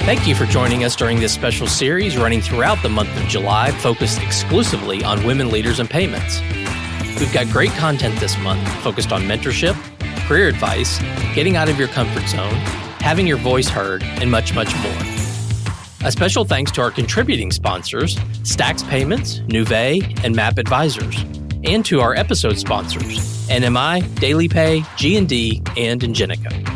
Thank you for joining us during this special series running throughout the month of July, focused exclusively on women leaders and payments. We've got great content this month focused on mentorship, career advice, getting out of your comfort zone, having your voice heard, and much, much more. A special thanks to our contributing sponsors, Stax Payments, Nuvei, and MAP Advisors, and to our episode sponsors, NMI, DailyPay, G&D, and Ingenico.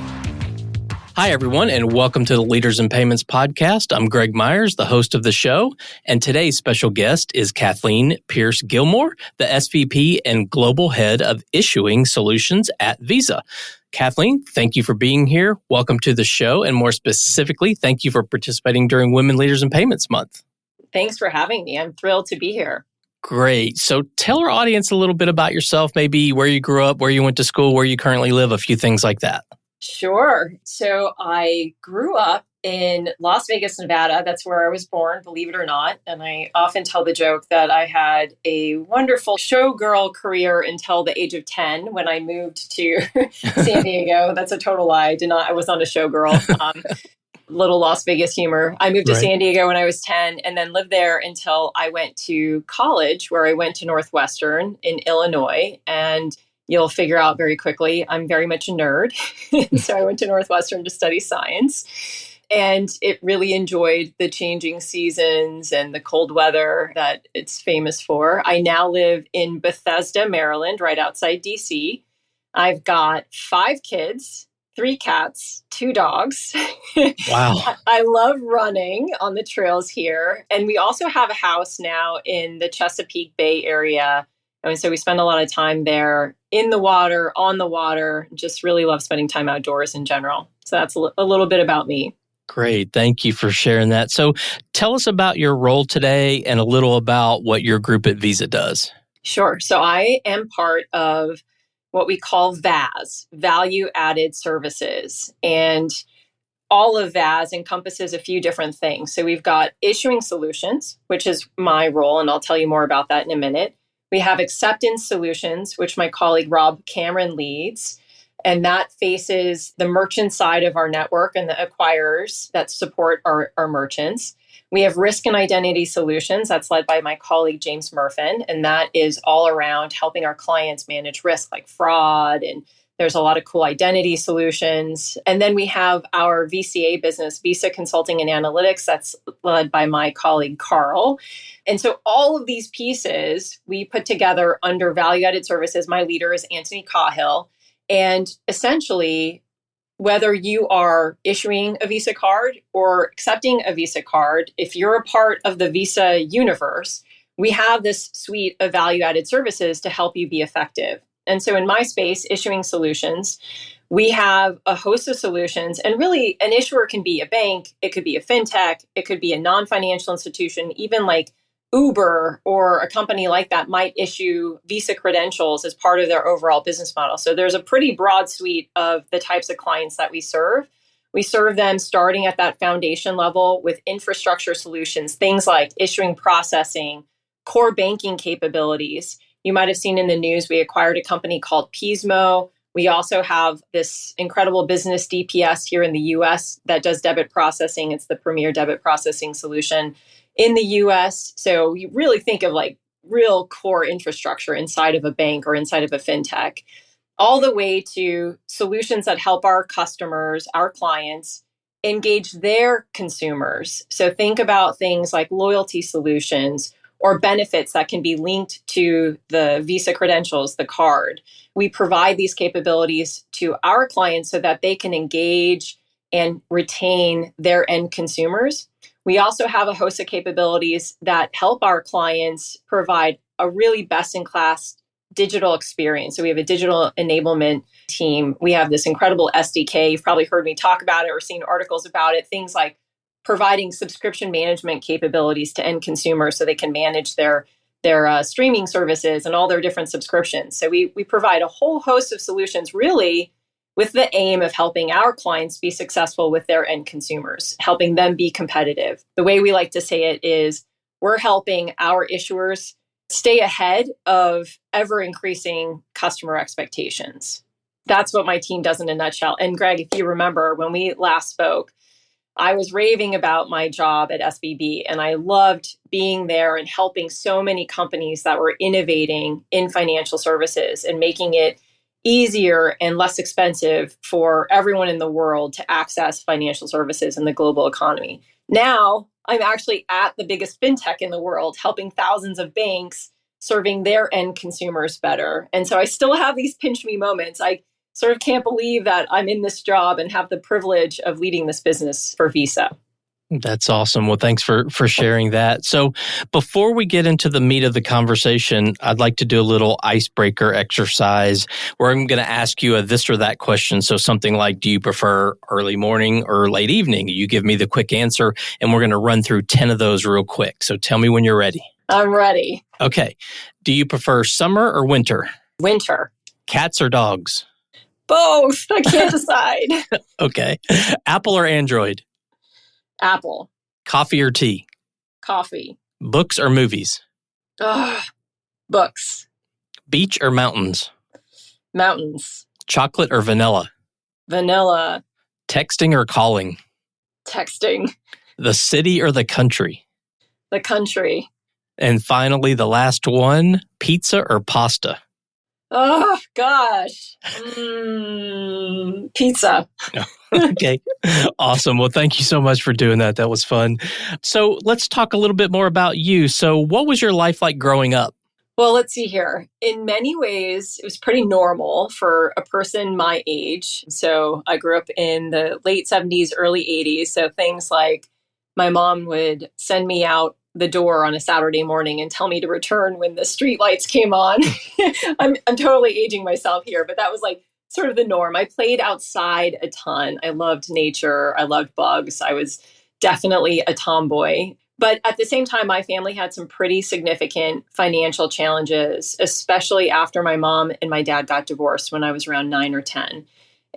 Hi, everyone, and welcome to the Leaders in Payments podcast. I'm Greg Myers, the host of the show, and today's special guest is Kathleen Pierce Gilmore, the SVP and Global Head of Issuing Solutions at Visa. Kathleen, thank you for being here. Welcome to the show, and more specifically, thank you for participating during Women Leaders in Payments Month. Thanks for having me. I'm thrilled to be here. Great. So tell our audience a little bit about yourself, maybe where you grew up, where you went to school, where you currently live, a few things like that. Sure. So I grew up in Las Vegas, Nevada. That's where I was born, believe it or not. And I often tell the joke that I had a wonderful showgirl career until the age of 10 when I moved to San Diego. That's a total lie. I was not a showgirl. Little Las Vegas humor. I moved to San Diego when I was 10 and then lived there until I went to college, where I went to Northwestern in Illinois. And you'll figure out very quickly, I'm very much a nerd. So I went to Northwestern to study science, and it really enjoyed the changing seasons and the cold weather that it's famous for. I now live in Bethesda, Maryland, right outside DC. I've got 5 kids, 3 cats, 2 dogs. Wow. I love running on the trails here. And we also have a house now in the Chesapeake Bay area. And so we spend a lot of time there in the water, on the water, just really love spending time outdoors in general. So that's a little bit about me. Great. Thank you for sharing that. So tell us about your role today and a little about what your group at Visa does. Sure. So I am part of what we call VAS, Value Added Services. And all of VAS encompasses a few different things. So we've got issuing solutions, which is my role, and I'll tell you more about that in a minute. We have acceptance solutions, which my colleague Rob Cameron leads, and that faces the merchant side of our network and the acquirers that support our merchants. We have risk and identity solutions, that's led by my colleague James Murfin, and that is all around helping our clients manage risk like fraud, and there's a lot of cool identity solutions. And then we have our VCA business, Visa Consulting and Analytics, that's led by my colleague Carl. And so all of these pieces we put together under value-added services. My leader is Anthony Cahill. And essentially, whether you are issuing a Visa card or accepting a Visa card, if you're a part of the Visa universe, we have this suite of value-added services to help you be effective. And so in my space, issuing solutions, we have a host of solutions. And really, an issuer can be a bank, it could be a fintech, it could be a non-financial institution, even like Uber or a company like that might issue Visa credentials as part of their overall business model. So there's a pretty broad suite of the types of clients that we serve. We serve them starting at that foundation level with infrastructure solutions, things like issuing processing, core banking capabilities. You might have seen in the news, we acquired a company called Pismo. We also have this incredible business DPS here in the US that does debit processing. It's the premier debit processing solution in the US. So you really think of like real core infrastructure inside of a bank or inside of a fintech, all the way to solutions that help our customers, our clients, engage their consumers. So think about things like loyalty solutions or benefits that can be linked to the Visa credentials, the card. We provide these capabilities to our clients so that they can engage and retain their end consumers. We also have a host of capabilities that help our clients provide a really best-in-class digital experience. So we have a digital enablement team. We have this incredible SDK. You've probably heard me talk about it or seen articles about it. Things like providing subscription management capabilities to end consumers so they can manage their streaming services and all their different subscriptions. So we provide a whole host of solutions really with the aim of helping our clients be successful with their end consumers, helping them be competitive. The way we like to say it is we're helping our issuers stay ahead of ever increasing customer expectations. That's what my team does in a nutshell. And Greg, if you remember when we last spoke, I was raving about my job at SVP, and I loved being there and helping so many companies that were innovating in financial services and making it easier and less expensive for everyone in the world to access financial services in the global economy. Now I'm actually at the biggest fintech in the world, helping thousands of banks serving their end consumers better. And so I still have these pinch me moments. I sort of can't believe that I'm in this job and have the privilege of leading this business for Visa. That's awesome. Well, thanks for sharing that. So before we get into the meat of the conversation, I'd like to do a little icebreaker exercise where I'm going to ask you a this or that question. So something like, do you prefer early morning or late evening? You give me the quick answer, and we're going to run through 10 of those real quick. So tell me when you're ready. I'm ready. Okay. Do you prefer summer or winter? Winter. Cats or dogs? Both. I can't decide. Okay. Apple or Android? Apple. Coffee or tea? Coffee. Books or movies? Books. Beach or mountains? Mountains. Chocolate or vanilla? Vanilla. Texting or calling? Texting. The city or the country? The country. And finally, the last one, pizza or pasta? Oh, gosh. Pizza. Okay. Awesome. Well, thank you so much for doing that. That was fun. So let's talk a little bit more about you. So what was your life like growing up? Well, let's see here. In many ways, it was pretty normal for a person my age. So I grew up in the late 70s, early 80s. So things like my mom would send me out the door on a Saturday morning and tell me to return when the street lights came on. I'm totally aging myself here, but that was like sort of the norm. I played outside a ton. I loved nature. I loved bugs. I was definitely a tomboy. But at the same time, my family had some pretty significant financial challenges, especially after my mom and my dad got divorced when I was around 9 or 10.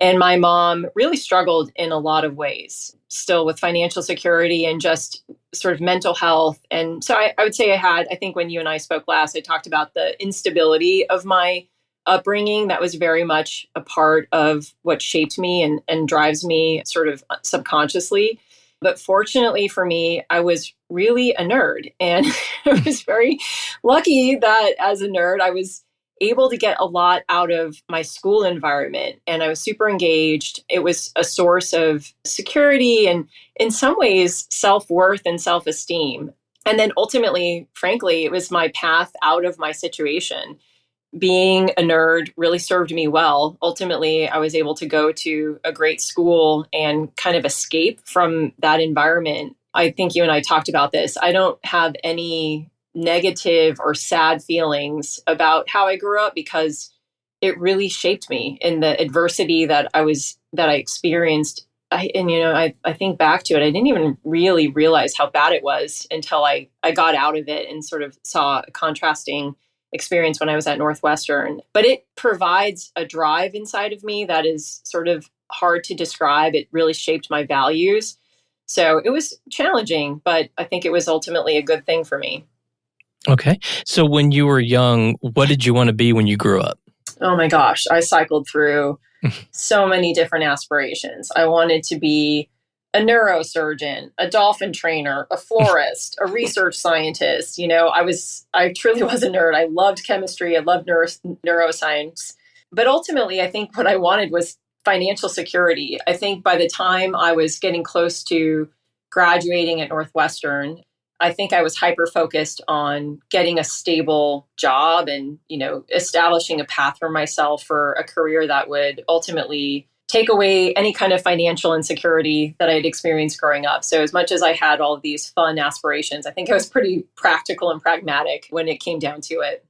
And my mom really struggled in a lot of ways, still with financial security and just sort of mental health. And so I would say I think when you and I spoke last, I talked about the instability of my upbringing. That was very much a part of what shaped me and drives me sort of subconsciously. But fortunately for me, I was really a nerd. And I was very lucky that as a nerd, I was able to get a lot out of my school environment. And I was super engaged. It was a source of security and in some ways, self-worth and self-esteem. And then ultimately, frankly, it was my path out of my situation. Being a nerd really served me well. Ultimately, I was able to go to a great school and kind of escape from that environment. I think you and I talked about this. I don't have any negative or sad feelings about how I grew up because it really shaped me in the adversity that I experienced. I think back to it. I didn't even really realize how bad it was until I got out of it and sort of saw a contrasting experience when I was at Northwestern. But it provides a drive inside of me that is sort of hard to describe. It really shaped my values. So it was challenging, but I think it was ultimately a good thing for me. Okay. So when you were young, what did you want to be when you grew up? Oh my gosh, I cycled through so many different aspirations. I wanted to be a neurosurgeon, a dolphin trainer, a florist, a research scientist. I truly was a nerd. I loved chemistry. I loved neuroscience. But ultimately, I think what I wanted was financial security. I think by the time I was getting close to graduating at Northwestern, I think I was hyper-focused on getting a stable job and, establishing a path for myself for a career that would ultimately take away any kind of financial insecurity that I'd experienced growing up. So as much as I had all of these fun aspirations, I think I was pretty practical and pragmatic when it came down to it.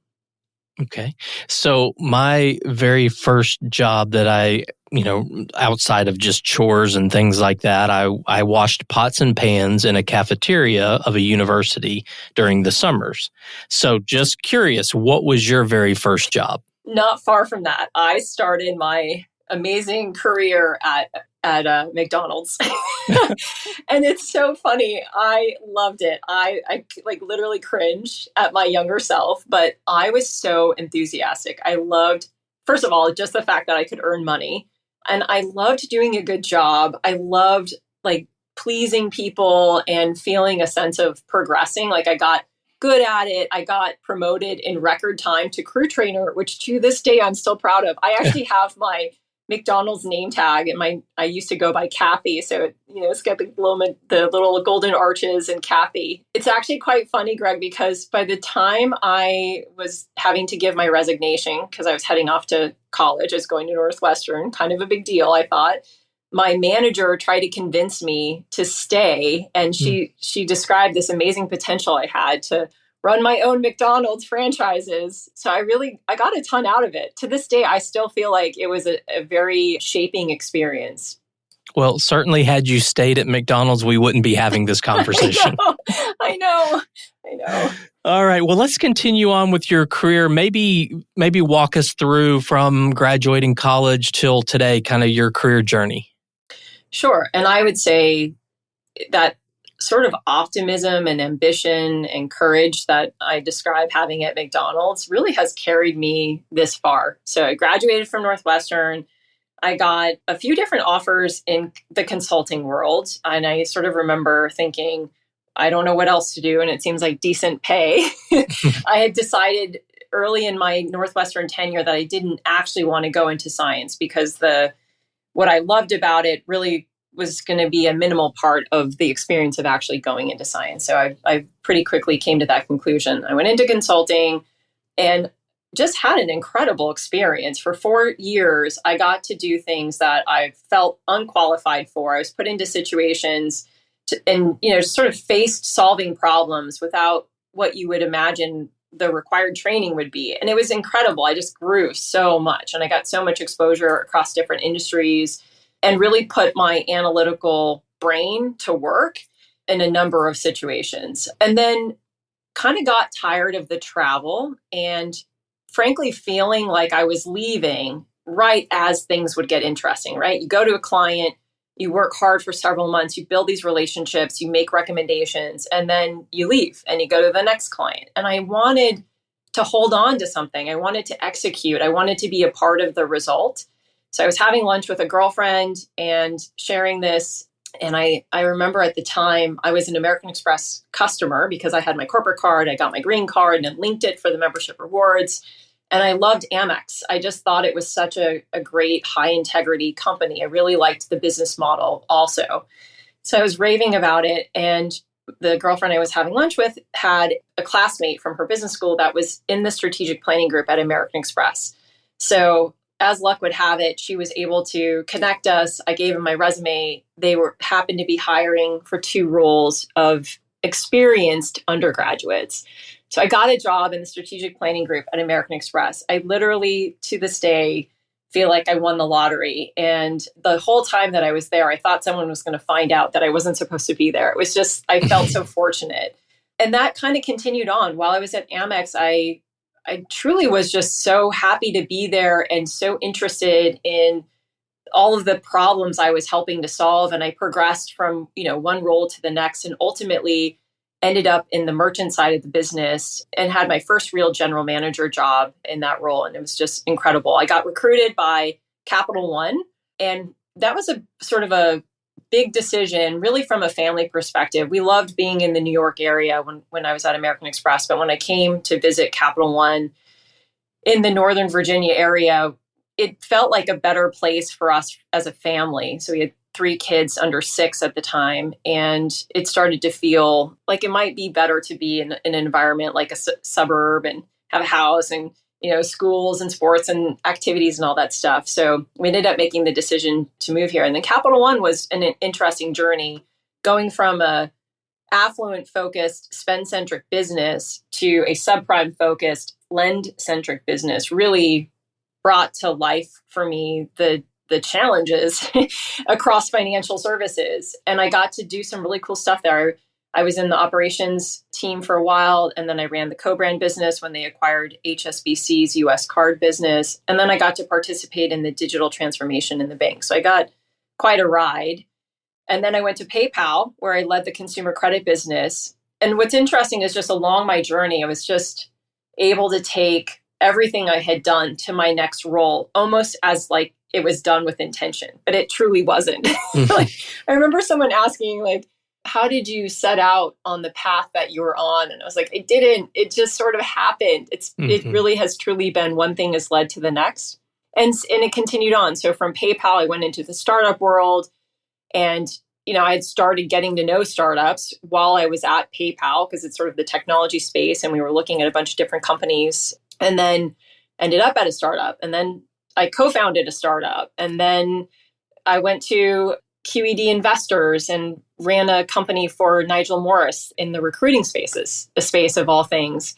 Okay. So my very first job that I, outside of just chores and things like that, I washed pots and pans in a cafeteria of a university during the summers. So just curious, what was your very first job? Not far from that. I started my amazing career at McDonald's. And it's so funny. I loved it. I like literally cringe at my younger self, but I was so enthusiastic. I loved, first of all, just the fact that I could earn money. And I loved doing a good job. I loved like pleasing people and feeling a sense of progressing. Like I got good at it. I got promoted in record time to crew trainer, which to this day I'm still proud of. I actually have my McDonald's name tag, and I used to go by Kathy, so it's got the little golden arches and Kathy. It's actually quite funny, Greg, because by the time I was having to give my resignation because I was heading off to college, I was going to Northwestern, kind of a big deal, I thought. My manager tried to convince me to stay, and she described this amazing potential I had to run my own McDonald's franchises. So I got a ton out of it. To this day, I still feel like it was a very shaping experience. Well, certainly had you stayed at McDonald's, we wouldn't be having this conversation. I know. All right. Well, let's continue on with your career. Maybe walk us through from graduating college till today, kind of your career journey. Sure. And I would say that sort of optimism and ambition and courage that I describe having at McDonald's really has carried me this far. So I graduated from Northwestern. I got a few different offers in the consulting world. And I sort of remember thinking, I don't know what else to do. And it seems like decent pay. I had decided early in my Northwestern tenure that I didn't actually want to go into science because what I loved about it really was going to be a minimal part of the experience of actually going into science. So I pretty quickly came to that conclusion. I went into consulting and just had an incredible experience. For 4 years, I got to do things that I felt unqualified for. I was put into situations and sort of faced solving problems without what you would imagine the required training would be. And it was incredible. I just grew so much and I got so much exposure across different industries and really put my analytical brain to work in a number of situations. And then kind of got tired of the travel and frankly feeling like I was leaving right as things would get interesting, right? You go to a client, you work hard for several months, you build these relationships, you make recommendations, and then you leave and you go to the next client. And I wanted to hold on to something. I wanted to execute. I wanted to be a part of the result. So I was having lunch with a girlfriend and sharing this. And I remember at the time I was an American Express customer because I had my corporate card, I got my green card and linked it for the membership rewards. And I loved Amex. I just thought it was such a great high integrity company. I really liked the business model also. So I was raving about it. And the girlfriend I was having lunch with had a classmate from her business school that was in the strategic planning group at American Express. So as luck would have it, she was able to connect us. I gave them my resume. They happened to be hiring for 2 roles of experienced undergraduates. So I got a job in the strategic planning group at American Express. I literally, to this day, feel like I won the lottery. And the whole time that I was there, I thought someone was going to find out that I wasn't supposed to be there. It was just, I felt so fortunate. And that kind of continued on. While I was at Amex, I truly was just so happy to be there and so interested in all of the problems I was helping to solve. And I progressed from, one role to the next and ultimately ended up in the merchant side of the business and had my first real general manager job in that role. And it was just incredible. I got recruited by Capital One. And that was a sort of a big decision, really from a family perspective. We loved being in the New York area when I was at American Express. But when I came to visit Capital One in the Northern Virginia area, it felt like a better place for us as a family. So we had 3 kids under 6 at the time. And it started to feel like it might be better to be in an environment like a suburb and have a house and, schools and sports and activities and all that stuff. So we ended up making the decision to move here. And then Capital One was an interesting journey, going from a affluent focused spend centric business to a subprime focused lend centric business really brought to life for me the challenges across financial services. And I got to do some really cool stuff there. I was in the operations team for a while, and then I ran the co-brand business when they acquired HSBC's US card business. And then I got to participate in the digital transformation in the bank. So I got quite a ride. And then I went to PayPal, where I led the consumer credit business. And what's interesting is just along my journey, I was just able to take everything I had done to my next role, almost as like it was done with intention, but it truly wasn't. Mhm. Like, I remember someone asking, like, how did you set out on the path that you were on? And I was like, it didn't. It just sort of happened. It Mhm. really has truly been one thing has led to the next. And it continued on. So from PayPal, I went into the startup world, and I had started getting to know startups while I was at PayPal because it's sort of the technology space, and we were looking at a bunch of different companies, and then ended up at a startup, and then I co-founded a startup, and then I went to QED Investors and ran a company for Nigel Morris in the recruiting spaces, the space of all things.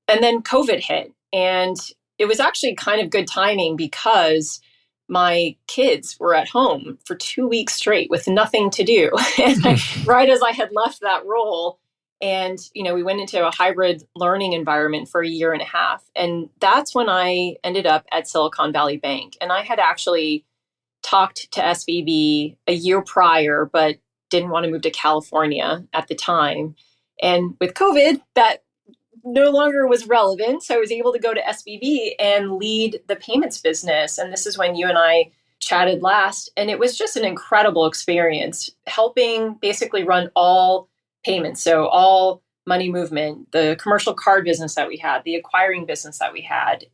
And then COVID hit. And it was actually kind of good timing because my kids were at home for 2 weeks straight with nothing to do. Right as I had left that role. And, we went into a hybrid learning environment for a year and a half. And that's when I ended up at Silicon Valley Bank. And I had actually talked to SVP a year prior, but didn't want to move to California at the time. And with COVID, that no longer was relevant. So I was able to go to SVP and lead the payments business. And this is when you and I chatted last. And it was just an incredible experience, helping basically run all payments. So all money movement, the commercial card business that we had, the acquiring business that we had,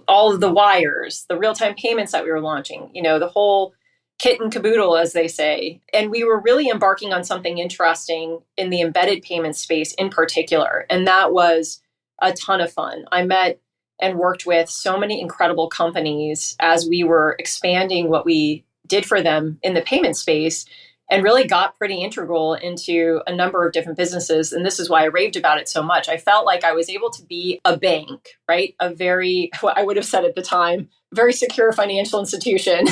all of the wires, the real-time payments that we were launching, the whole kit and caboodle, as they say. And we were really embarking on something interesting in the embedded payment space in particular. And that was a ton of fun. I met and worked with so many incredible companies as we were expanding what we did for them in the payment space, and really got pretty integral into a number of different businesses. And this is why I raved about it so much. I felt like I was able to be a bank, right? A very, what I would have said at the time, very secure financial institution.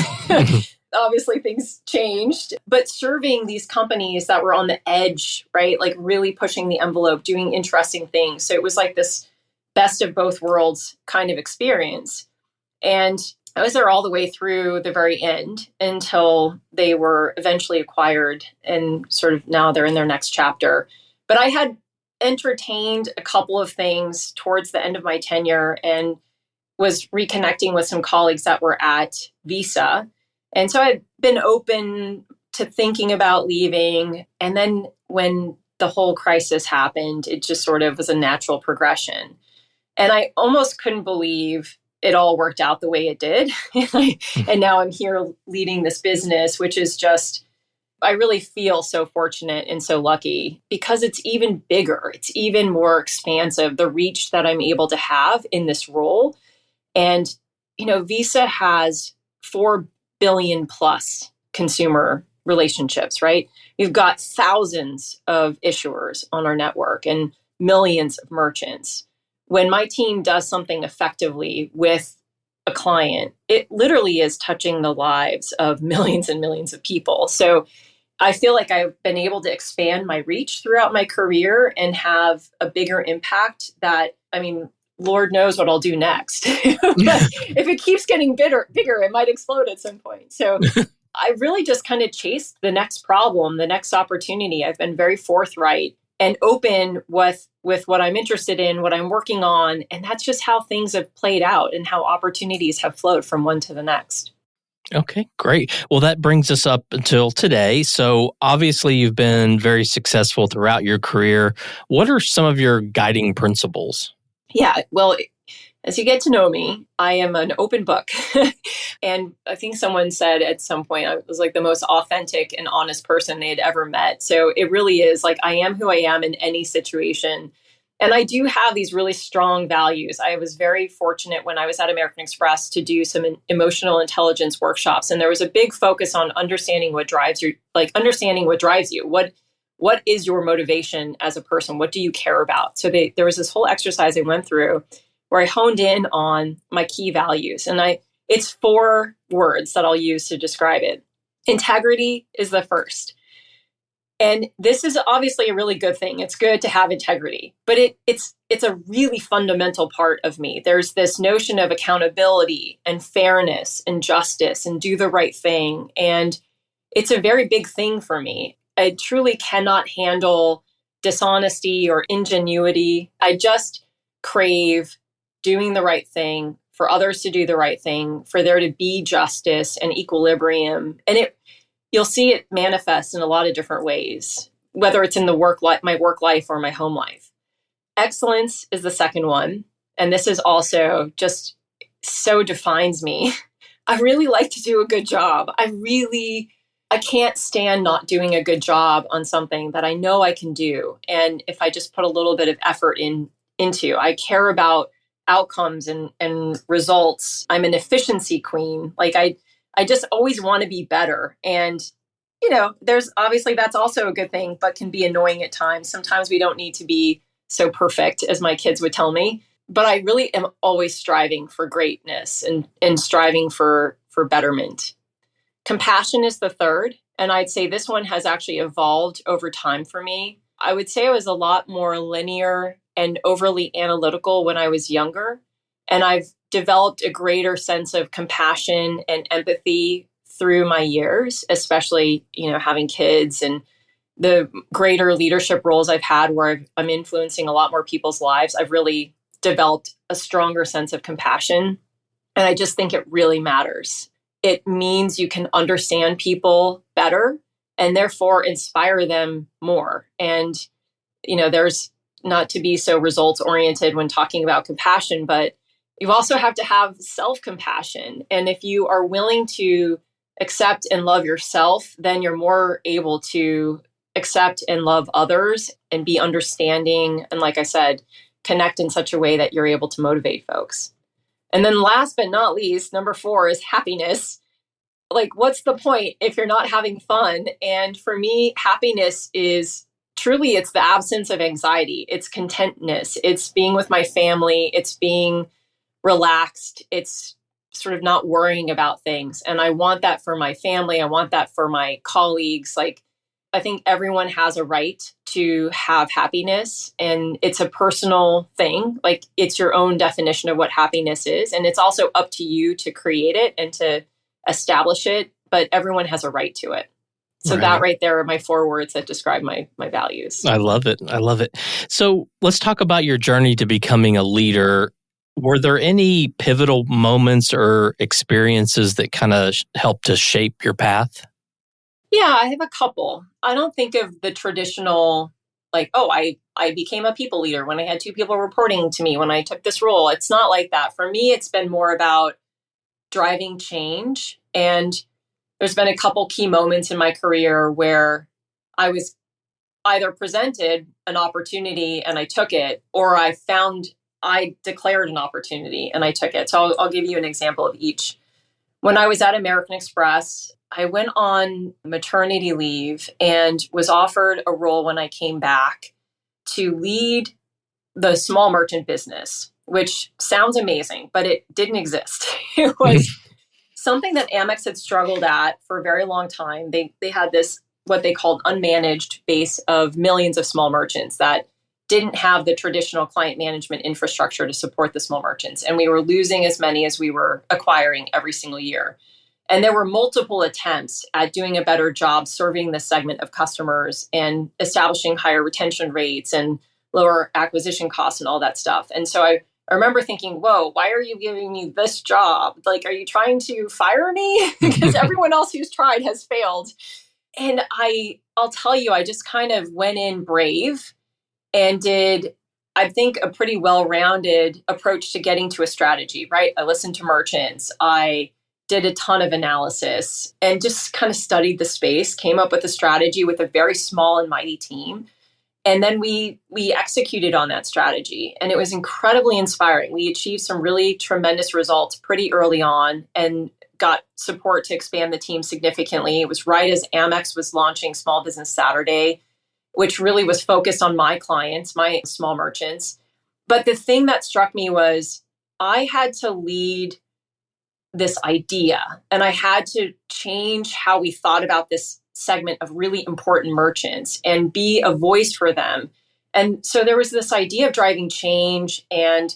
Obviously, things changed, but serving these companies that were on the edge, right? Like really pushing the envelope, doing interesting things. So it was like this best of both worlds kind of experience. And I was there all the way through the very end until they were eventually acquired, and sort of now they're in their next chapter. But I had entertained a couple of things towards the end of my tenure and was reconnecting with some colleagues that were at Visa. And so I'd been open to thinking about leaving. And then when the whole crisis happened, it just sort of was a natural progression. And I almost couldn't believe it all worked out the way it did. And now I'm here leading this business, which is just, I really feel so fortunate and so lucky because it's even bigger. It's even more expansive, the reach that I'm able to have in this role. And, Visa has 4 billion plus consumer relationships, right? We've got thousands of issuers on our network and millions of merchants. When my team does something effectively with a client, it literally is touching the lives of millions and millions of people. So I feel like I've been able to expand my reach throughout my career and have a bigger impact that, Lord knows what I'll do next. But if it keeps getting bigger, it might explode at some point. So I really just kind of chased the next problem, the next opportunity. I've been very forthright and open with what I'm interested in, what I'm working on. And that's just how things have played out and how opportunities have flowed from one to the next. Okay, great. Well, that brings us up until today. So obviously you've been very successful throughout your career. What are some of your guiding principles? Yeah, well, as you get to know me, I am an open book. And I think someone said at some point I was like the most authentic and honest person they had ever met. So it really is like I am who I am in any situation. And I do have these really strong values. I was very fortunate when I was at American Express to do some emotional intelligence workshops. And there was a big focus on understanding what drives you, understanding what drives you. What is your motivation as a person? What do you care about? So there was this whole exercise I went through where I honed in on my key values. And it's 4 words that I'll use to describe it. Integrity is the first. And this is obviously a really good thing. It's good to have integrity, but it's a really fundamental part of me. There's this notion of accountability and fairness and justice and do the right thing. And it's a very big thing for me. I truly cannot handle dishonesty or ingenuity. I just crave doing the right thing, for others to do the right thing, for there to be justice and equilibrium. And you'll see it manifest in a lot of different ways, whether it's in the my work life or my home life. Excellence is the second one. And this is also just so defines me. I really like to do a good job. I can't stand not doing a good job on something that I know I can do. And if I just put a little bit of effort into, I care about outcomes and results. I'm an efficiency queen. Like I just always want to be better. And, there's obviously that's also a good thing, but can be annoying at times. Sometimes we don't need to be so perfect, as my kids would tell me. But I really am always striving for greatness and striving for betterment. Compassion is the third. And I'd say this one has actually evolved over time for me. I would say I was a lot more linear and overly analytical when I was younger. And I've developed a greater sense of compassion and empathy through my years, especially, having kids and the greater leadership roles I've had where I'm influencing a lot more people's lives. I've really developed a stronger sense of compassion. And I just think it really matters. It means you can understand people better and therefore inspire them more. And, there's not to be so results oriented when talking about compassion, but you also have to have self-compassion. And if you are willing to accept and love yourself, then you're more able to accept and love others and be understanding. And like I said, connect in such a way that you're able to motivate folks. And then last but not least, number 4 is happiness. Like, what's the point if you're not having fun? And for me, happiness is truly, it's the absence of anxiety. It's contentness. It's being with my family. It's being relaxed. It's sort of not worrying about things. And I want that for my family. I want that for my colleagues. Like, I think everyone has a right to have happiness, and it's a personal thing. Like, it's your own definition of what happiness is. And it's also up to you to create it and to establish it, but everyone has a right to it. So that right there are my 4 words that describe my values. I love it. I love it. So let's talk about your journey to becoming a leader. Were there any pivotal moments or experiences that kind of helped to shape your path? Yeah, I have a couple. I don't think of the traditional, like, I became a people leader when I had 2 people reporting to me when I took this role. It's not like that. For me, it's been more about driving change. And there's been a couple key moments in my career where I was either presented an opportunity and I took it, or I declared an opportunity and I took it. So I'll give you an example of each. When I was at American Express, I went on maternity leave and was offered a role when I came back to lead the small merchant business, which sounds amazing, but it didn't exist. It was something that Amex had struggled at for a very long time. They had this, what they called unmanaged base of millions of small merchants that didn't have the traditional client management infrastructure to support the small merchants. And we were losing as many as we were acquiring every single year. And there were multiple attempts at doing a better job serving this segment of customers and establishing higher retention rates and lower acquisition costs and all that stuff. And so I remember thinking, whoa, why are you giving me this job? Like, are you trying to fire me? Because everyone else who's tried has failed. And I'll tell you, I just kind of went in brave and did, I think, a pretty well-rounded approach to getting to a strategy, right? I listened to merchants. I did a ton of analysis and just kind of studied the space, came up with a strategy with a very small and mighty team. And then we executed on that strategy, and it was incredibly inspiring. We achieved some really tremendous results pretty early on and got support to expand the team significantly. It was right as Amex was launching Small Business Saturday, which really was focused on my clients, my small merchants. But the thing that struck me was I had to lead this idea, and I had to change how we thought about this segment of really important merchants and be a voice for them. And so there was this idea of driving change and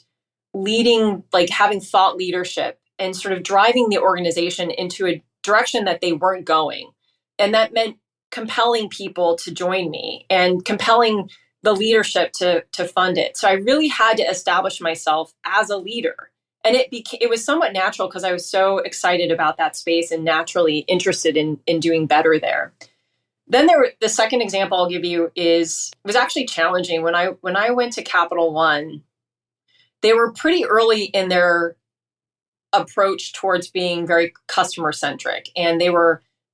leading, like having thought leadership and sort of driving the organization into a direction that they weren't going. And that meant compelling people to join me and compelling the leadership to fund it. So I really had to establish myself as a leader. And it was somewhat natural because I was so excited about that space and naturally interested in doing better there. Then the second example I'll give you was actually challenging. When I went to Capital One, they were pretty early in their approach towards being very customer centric. And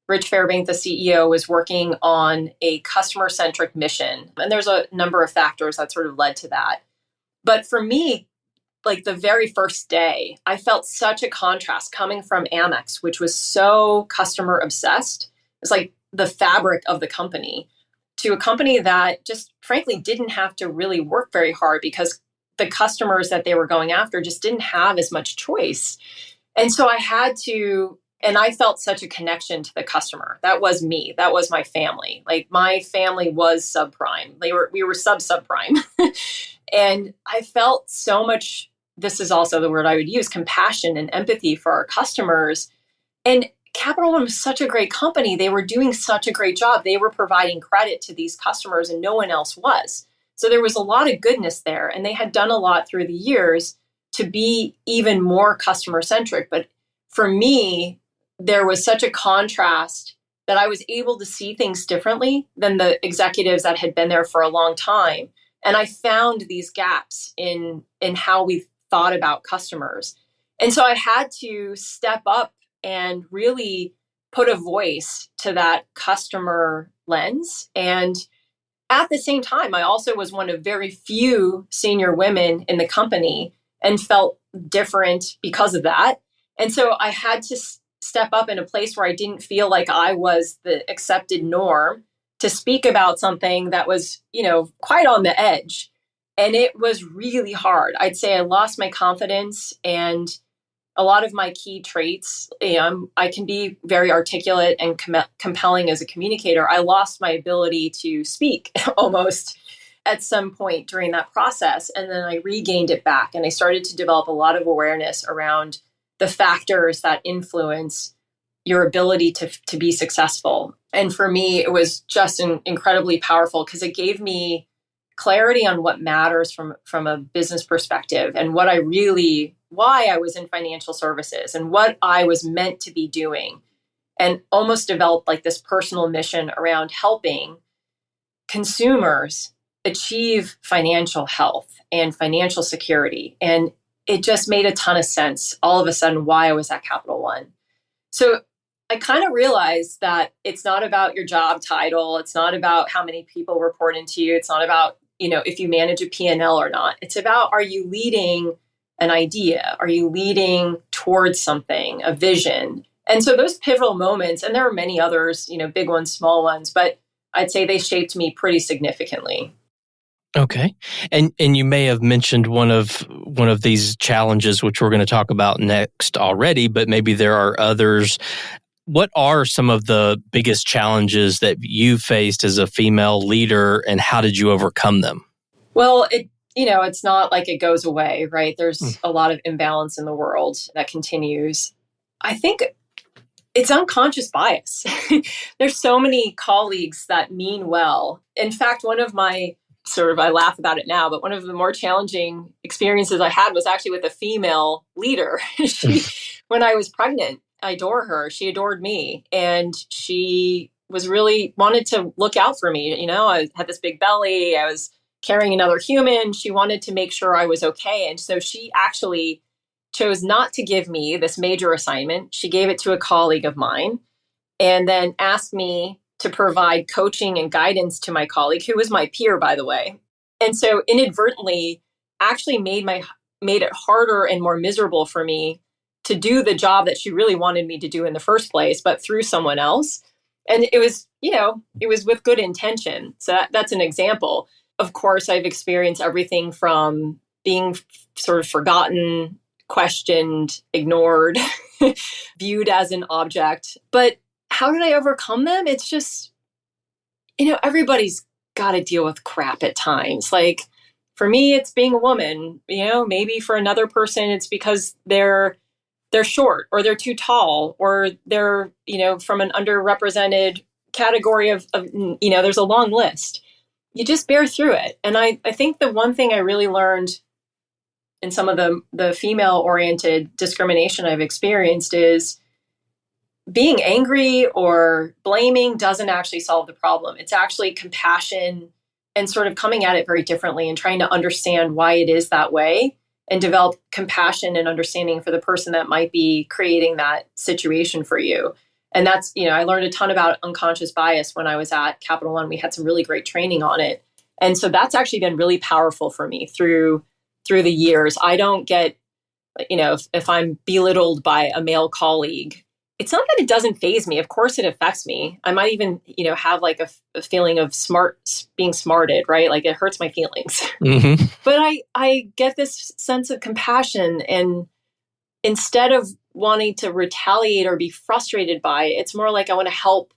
Rich Fairbank, the CEO, was working on a customer centric mission. And there's a number of factors that sort of led to that. But for me, like the very first day, I felt such a contrast coming from Amex, which was so customer obsessed. It's like the fabric of the company, to a company that just frankly didn't have to really work very hard because the customers that they were going after just didn't have as much choice. And so and I felt such a connection to the customer. That was me. That was my family. Like my family was subprime. We were subprime. And I felt so much, this is also the word I would use, compassion and empathy for our customers. And Capital One was such a great company. They were doing such a great job. They were providing credit to these customers and no one else was. So there was a lot of goodness there. And they had done a lot through the years to be even more customer centric. But for me, there was such a contrast that I was able to see things differently than the executives that had been there for a long time. And I found these gaps in how we thought about customers. And so I had to step up and really put a voice to that customer lens. And at the same time, I also was one of very few senior women in the company and felt different because of that. And so I had to step up in a place where I didn't feel like I was the accepted norm to speak about something that was, quite on the edge. And it was really hard. I'd say I lost my confidence and a lot of my key traits. I can be very articulate and compelling as a communicator. I lost my ability to speak almost at some point during that process. And then I regained it back. And I started to develop a lot of awareness around the factors that influence your ability to be successful. And for me, it was just incredibly powerful because it gave me clarity on what matters from a business perspective and why I was in financial services and what I was meant to be doing, and almost developed like this personal mission around helping consumers achieve financial health and financial security. And it just made a ton of sense all of a sudden why I was at Capital One. So I kind of realized that it's not about your job title. It's not about how many people report into you. It's not about, if you manage a P&L or not. It's about, are you leading an idea? Are you leading towards something, a vision? And so those pivotal moments, and there are many others, big ones, small ones, but I'd say they shaped me pretty significantly. Okay. And you may have mentioned one of these challenges, which we're going to talk about next already, but maybe there are others. What are some of the biggest challenges that you faced as a female leader, and how did you overcome them? Well, it's not like it goes away, right? There's a lot of imbalance in the world that continues. I think it's unconscious bias. There's so many colleagues that mean well. In fact, one of my I laugh about it now, but one of the more challenging experiences I had was actually with a female leader. When I was pregnant, I adore her. She adored me. And she was really wanted to look out for me. I had this big belly. I was carrying another human. She wanted to make sure I was okay. And so she actually chose not to give me this major assignment. She gave it to a colleague of mine and then asked me to provide coaching and guidance to my colleague, who was my peer, by the way. And so inadvertently actually made it harder and more miserable for me to do the job that she really wanted me to do in the first place, but through someone else. And it was with good intention. So that's an example. Of course, I've experienced everything from being sort of forgotten, questioned, ignored, viewed as an object. But how did I overcome them? It's just, everybody's got to deal with crap at times. Like for me, it's being a woman, maybe for another person, it's because they're short or they're too tall or they're, from an underrepresented category of there's a long list. You just bear through it. And I think the one thing I really learned and some of the female oriented discrimination I've experienced is being angry or blaming doesn't actually solve the problem. It's actually compassion and sort of coming at it very differently and trying to understand why it is that way and develop compassion and understanding for the person that might be creating that situation for you. And that's, I learned a ton about unconscious bias when I was at Capital One. We had some really great training on it. And so that's actually been really powerful for me through the years. I don't get, if I'm belittled by a male colleague, it's not that it doesn't faze me. Of course it affects me. I might even, have like a feeling of being smarted, right? Like it hurts my feelings. Mm-hmm. But I get this sense of compassion, and instead of wanting to retaliate or be frustrated by it, it's more like I want to help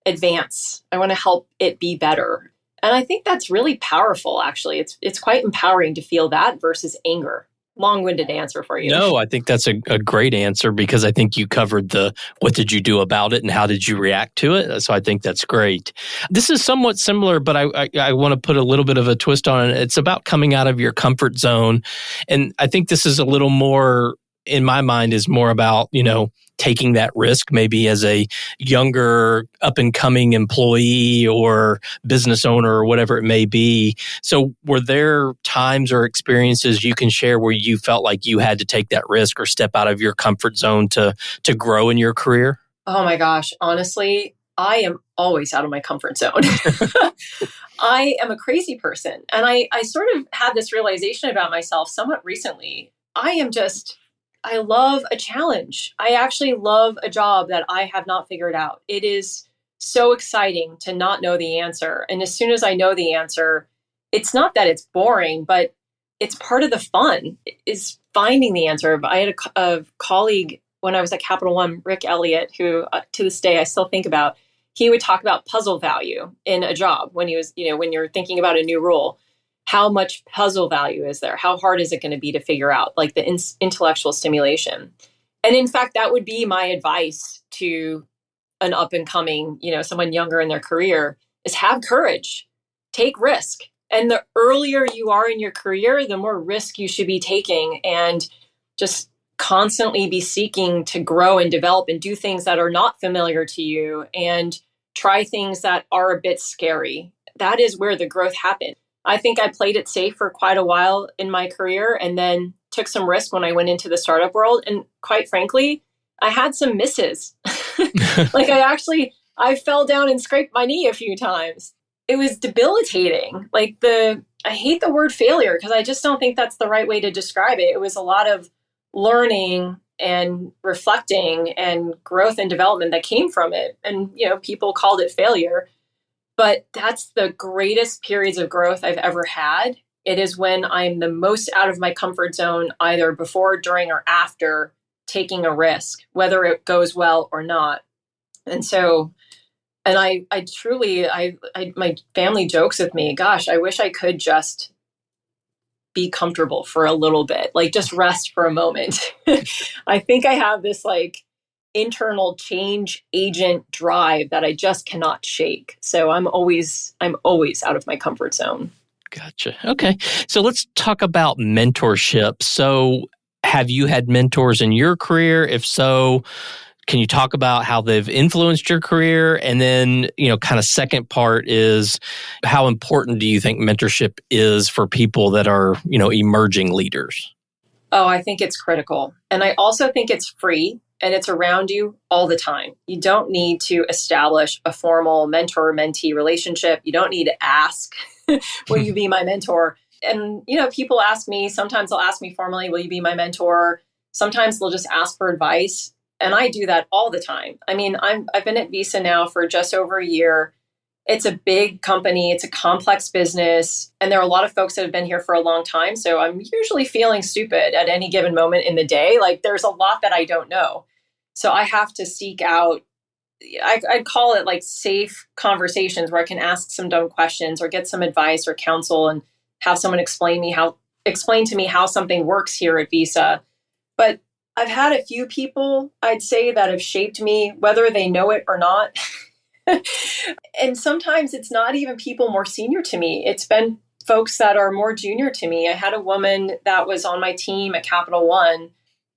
advance. I want to help it be better. And I think that's really powerful, actually. It's quite empowering to feel that versus anger. Long-winded answer for you. No, I think that's a great answer, because I think you covered what did you do about it and how did you react to it. So I think that's great. This is somewhat similar, but I want to put a little bit of a twist on it. It's about coming out of your comfort zone. And I think this is a little more, in my mind, is more about, taking that risk maybe as a younger up and coming employee or business owner or whatever it may be. So were there times or experiences you can share where you felt like you had to take that risk or step out of your comfort zone to grow in your career? Oh my gosh. Honestly, I am always out of my comfort zone. I am a crazy person. And I sort of had this realization about myself somewhat recently. I love a challenge. I actually love a job that I have not figured out. It is so exciting to not know the answer. And as soon as I know the answer, it's not that it's boring, but it's part of the fun is finding the answer. I had a colleague when I was at Capital One, Rick Elliott, who to this day I still think about. He would talk about puzzle value in a job when he was, when you're thinking about a new role. How much puzzle value is there? How hard is it going to be to figure out, like the intellectual stimulation? And in fact, that would be my advice to an up and coming, someone younger in their career, is have courage, take risk. And the earlier you are in your career, the more risk you should be taking, and just constantly be seeking to grow and develop and do things that are not familiar to you and try things that are a bit scary. That is where the growth happens. I think I played it safe for quite a while in my career and then took some risk when I went into the startup world. And quite frankly, I had some misses. Like I fell down and scraped my knee a few times. It was debilitating. I hate the word failure because I just don't think that's the right way to describe it. It was a lot of learning and reflecting and growth and development that came from it. And, people called it failure. But that's the greatest periods of growth I've ever had. It is when I'm the most out of my comfort zone, either before, during, or after taking a risk, whether it goes well or not. And so, and I truly, my family jokes with me, gosh, I wish I could just be comfortable for a little bit, like just rest for a moment. I think I have this internal change agent drive that I just cannot shake. So I'm always out of my comfort zone. Gotcha. Okay. So let's talk about mentorship. So have you had mentors in your career? If so, can you talk about how they've influenced your career? And then, kind of second part is how important do you think mentorship is for people that are, emerging leaders? Oh, I think it's critical. And I also think it's free. And it's around you all the time. You don't need to establish a formal mentor-mentee relationship. You don't need to ask, will you be my mentor? And, people ask me, sometimes they'll ask me formally, will you be my mentor? Sometimes they'll just ask for advice. And I do that all the time. I mean, I've been at Visa now for just over a year. It's a big company. It's a complex business. And there are a lot of folks that have been here for a long time. So I'm usually feeling stupid at any given moment in the day. Like there's a lot that I don't know. So I have to seek out, I'd call it like safe conversations where I can ask some dumb questions or get some advice or counsel and have someone explain to me how something works here at Visa. But I've had a few people, I'd say, that have shaped me, whether they know it or not. And sometimes it's not even people more senior to me. It's been folks that are more junior to me. I had a woman that was on my team at Capital One,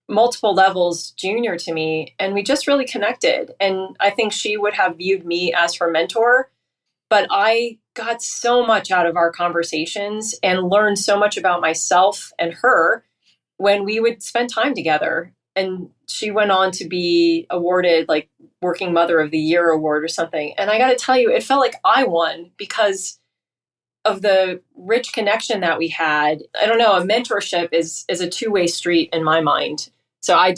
multiple levels junior to me, and we just really connected. And I think she would have viewed me as her mentor, but I got so much out of our conversations and learned so much about myself and her when we would spend time together. And she went on to be awarded like Working Mother of the Year award or something. And I got to tell you, it felt like I won because of the rich connection that we had. I don't know, a mentorship is a two-way street in my mind. So I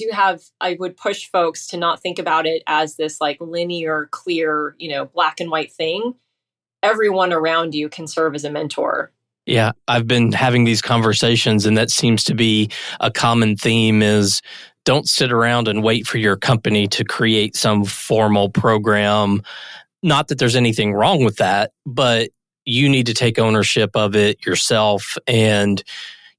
would push folks to not think about it as this like linear, clear, black and white thing. Everyone around you can serve as a mentor. Yeah, I've been having these conversations, and that seems to be a common theme is don't sit around and wait for your company to create some formal program. Not that there's anything wrong with that, but you need to take ownership of it yourself, and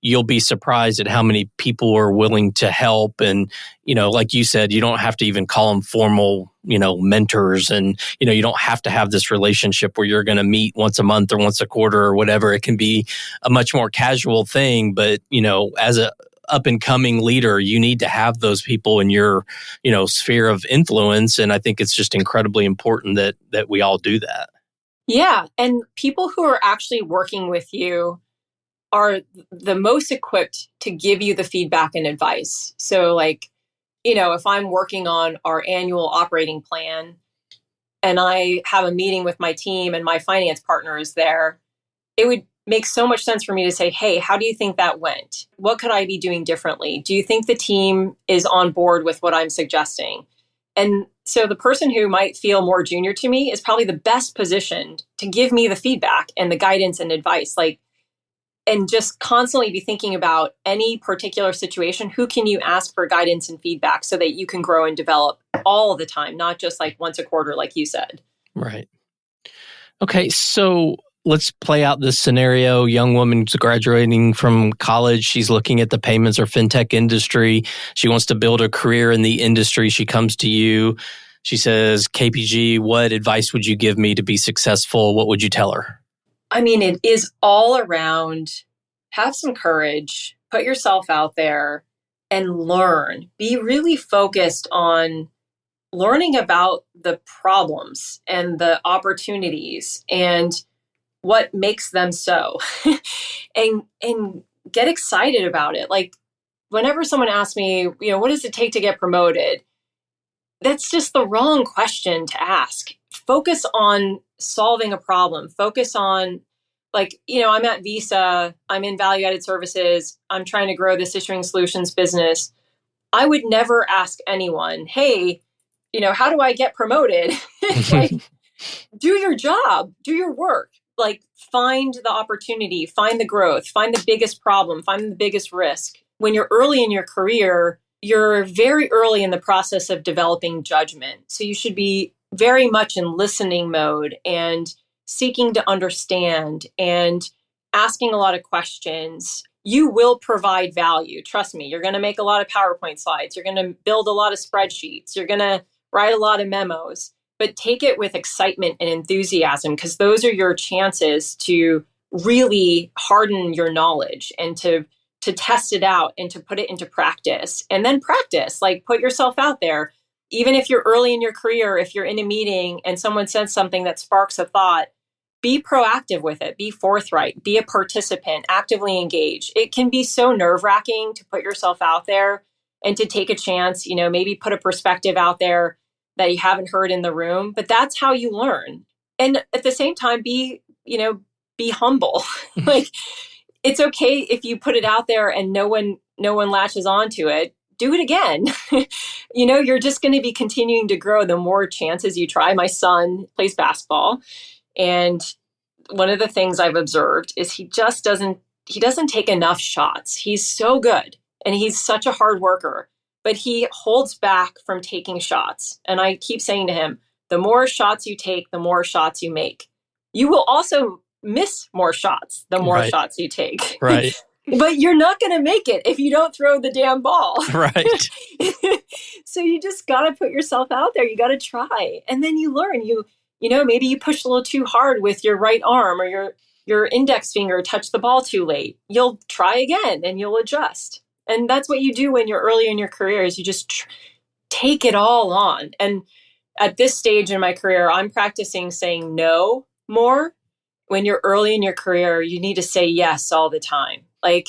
you'll be surprised at how many people are willing to help. And, like you said, you don't have to even call them formal, mentors. And, you don't have to have this relationship where you're going to meet once a month or once a quarter or whatever. It can be a much more casual thing. But, as a up and coming leader, you need to have those people in your, sphere of influence. And I think it's just incredibly important that we all do that. Yeah. And people who are actually working with you are the most equipped to give you the feedback and advice. So if I'm working on our annual operating plan and I have a meeting with my team and my finance partner is there, it would make so much sense for me to say, hey, how do you think that went? What could I be doing differently? Do you think the team is on board with what I'm suggesting? And so the person who might feel more junior to me is probably the best positioned to give me the feedback and the guidance and advice. And just constantly be thinking about any particular situation. Who can you ask for guidance and feedback so that you can grow and develop all the time, not just like once a quarter, like you said. Right. Okay. So let's play out this scenario. Young woman's graduating from college. She's looking at the payments or fintech industry. She wants to build a career in the industry. She comes to you. She says, KPG, what advice would you give me to be successful? What would you tell her? I mean, it is all around. Have some courage, put yourself out there and learn. Be really focused on learning about the problems and the opportunities and what makes them so. and get excited about it. Like whenever someone asks me, what does it take to get promoted? That's just the wrong question to ask. Focus on solving a problem. Focus on I'm at Visa, I'm in value-added services, I'm trying to grow this issuing solutions business. I would never ask anyone, hey, how do I get promoted? Do your job, do your work, find the opportunity, find the growth, find the biggest problem, find the biggest risk. When you're early in your career, you're very early in the process of developing judgment. So you should be very much in listening mode and seeking to understand and asking a lot of questions. You will provide value. Trust me, you're going to make a lot of PowerPoint slides. You're going to build a lot of spreadsheets. You're going to write a lot of memos, but take it with excitement and enthusiasm because those are your chances to really harden your knowledge and to test it out and to put it into practice. And then practice, put yourself out there. Even if you're early in your career, if you're in a meeting and someone says something that sparks a thought, be proactive with it, be forthright, be a participant, actively engage. It can be so nerve-wracking to put yourself out there and to take a chance, maybe put a perspective out there that you haven't heard in the room, but that's how you learn. And at the same time, be humble. It's okay if you put it out there and no one latches onto it. Do it again. You're just going to be continuing to grow the more chances you try. My son plays basketball. And one of the things I've observed is he doesn't take enough shots. He's so good and he's such a hard worker, but he holds back from taking shots. And I keep saying to him, the more shots you take, the more shots you make. You will also miss more shots, the more shots you take. Right. But you're not going to make it if you don't throw the damn ball. Right. So you just got to put yourself out there. You got to try. And then you learn. Maybe you push a little too hard with your right arm or your your index finger touched the ball too late, you'll try again and you'll adjust. And that's what you do when you're early in your career, is you just take it all on. And at this stage in my career, I'm practicing saying no more. When you're early in your career, you need to say yes all the time. Like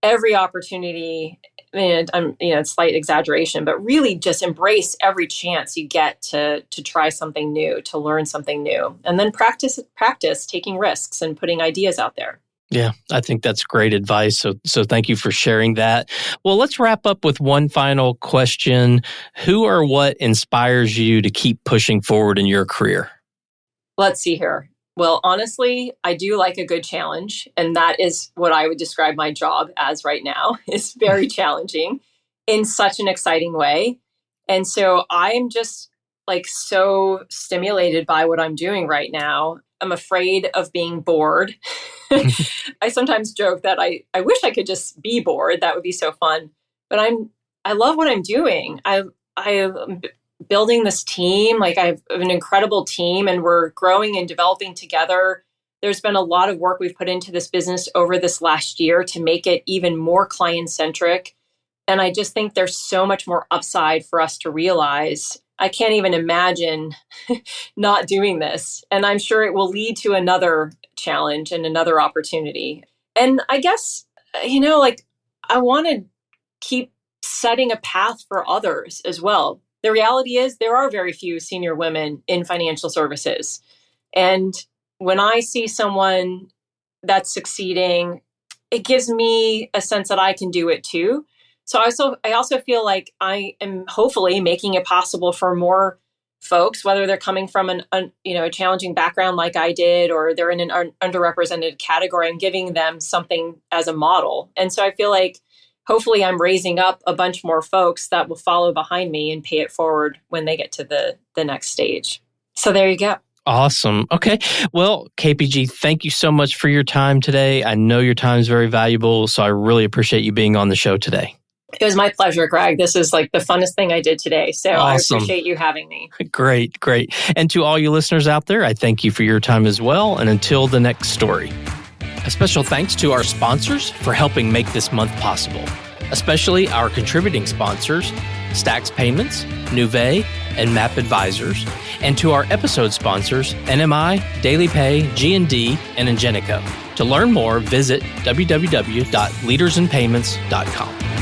every opportunity, and it's slight exaggeration, but really just embrace every chance you get to try something new, to learn something new, and then practice taking risks and putting ideas out there. Yeah, I think that's great advice. So thank you for sharing that. Well, let's wrap up with one final question. Who or what inspires you to keep pushing forward in your career? Let's see here. Well, honestly, I do like a good challenge. And that is what I would describe my job as right now. It's very challenging in such an exciting way. And so I'm just like so stimulated by what I'm doing right now. I'm afraid of being bored. I sometimes joke that I wish I could just be bored. That would be so fun. But I love what I'm doing. I am building this team. Like I have an incredible team, and we're growing and developing together. There's been a lot of work we've put into this business over this last year to make it even more client-centric. And I just think there's so much more upside for us to realize. I can't even imagine not doing this. And I'm sure it will lead to another challenge and another opportunity. And I guess, I want to keep setting a path for others as well. The reality is there are very few senior women in financial services. And when I see someone that's succeeding, it gives me a sense that I can do it too. So I also feel like I am hopefully making it possible for more folks, whether they're coming from a challenging background like I did, or they're in an underrepresented category, and giving them something as a model. And so I feel like hopefully I'm raising up a bunch more folks that will follow behind me and pay it forward when they get to the next stage. So there you go. Awesome. Okay. Well, KPG, thank you so much for your time today. I know your time is very valuable, so I really appreciate you being on the show today. It was my pleasure, Greg. This is like the funnest thing I did today. So awesome. I appreciate you having me. Great. And to all you listeners out there, I thank you for your time as well. And until the next story. A special thanks to our sponsors for helping make this month possible, especially our contributing sponsors, Stax Payments, Nuvei, and MAP Advisors, and to our episode sponsors, NMI, Daily Pay, G&D, and Ingenico. To learn more, visit www.leadersinpayments.com.